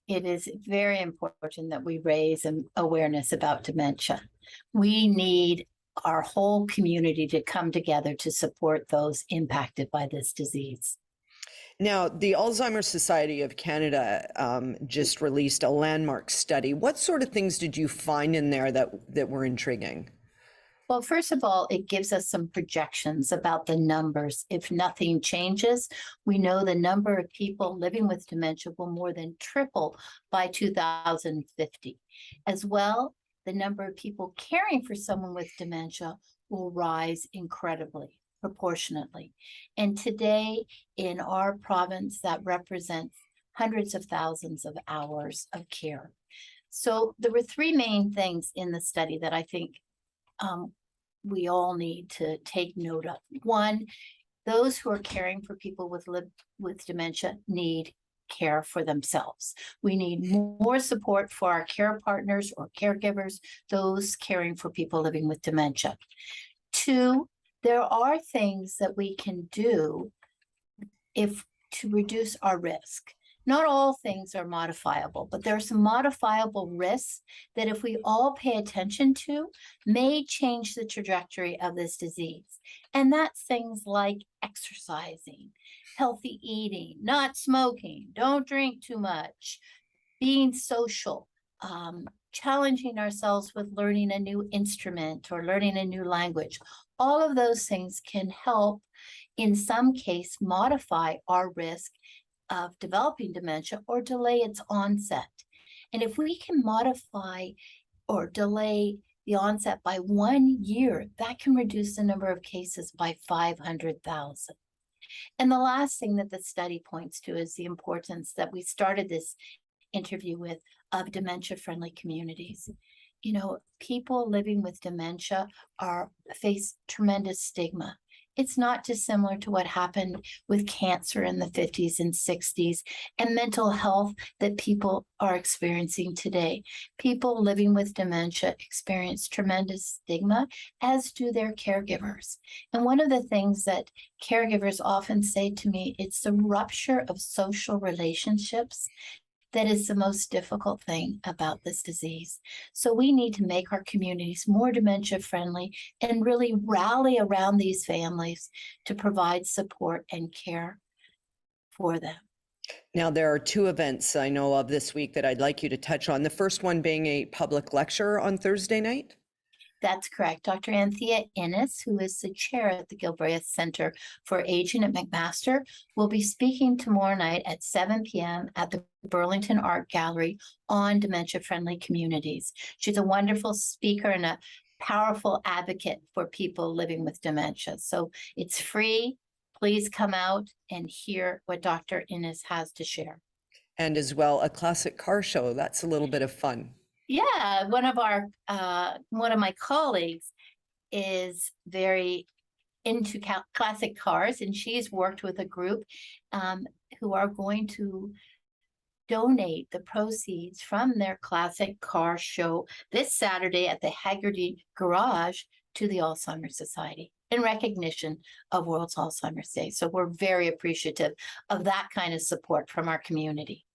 It is very important that we raise awareness about dementia. We need our whole community to come together to support those impacted by this disease. Now, the Alzheimer's Society of Canada just released a landmark study. What sort of things did you find in there that were intriguing? Well, first of all, it gives us some projections about the numbers. If nothing changes, we know the number of people living with dementia will more than triple by 2050. As well, the number of people caring for someone with dementia will rise incredibly, proportionately. And today in our province, that represents hundreds of thousands of hours of care. So there were three main things in the study that I think we all need to take note of. One, those who are caring for people with dementia need care for themselves. We need more support for our care partners or caregivers, those caring for people living with dementia. Two, there are things that we can do to reduce our risk. Not all things are modifiable, but there are some modifiable risks that if we all pay attention to, may change the trajectory of this disease. And that's things like exercising, healthy eating, not smoking, don't drink too much, being social, challenging ourselves with learning a new instrument or learning a new language. All of those things can help, in some case, modify our risk of developing dementia or delay its onset. And if we can modify or delay the onset by 1 year, that can reduce the number of cases by 500,000. And the last thing that the study points to is the importance that we started this interview with of dementia-friendly communities. You know, people living with dementia face tremendous stigma. It's not dissimilar to what happened with cancer in the 50s and 60s and mental health that people are experiencing today. People living with dementia experience tremendous stigma, as do their caregivers. And one of the things that caregivers often say to me, it's the rupture of social relationships that is the most difficult thing about this disease. So we need to make our communities more dementia friendly and really rally around these families to provide support and care for them. Now, there are two events I know of this week that I'd like you to touch on. The first one being a public lecture on Thursday night. That's correct. Dr. Anthea Innes, who is the chair at the Gilbreth Center for Aging at McMaster, will be speaking tomorrow night at 7 p.m. at the Burlington Art Gallery on dementia-friendly communities. She's a wonderful speaker and a powerful advocate for people living with dementia. So it's free. Please come out and hear what Dr. Innes has to share. And as well, a classic car show. That's a little bit of fun. Yeah, one of my colleagues is very into classic cars, and she's worked with a group who are going to donate the proceeds from their classic car show this Saturday at the Haggerty Garage to the Alzheimer's Society in recognition of World Alzheimer's Day. So we're very appreciative of that kind of support from our community.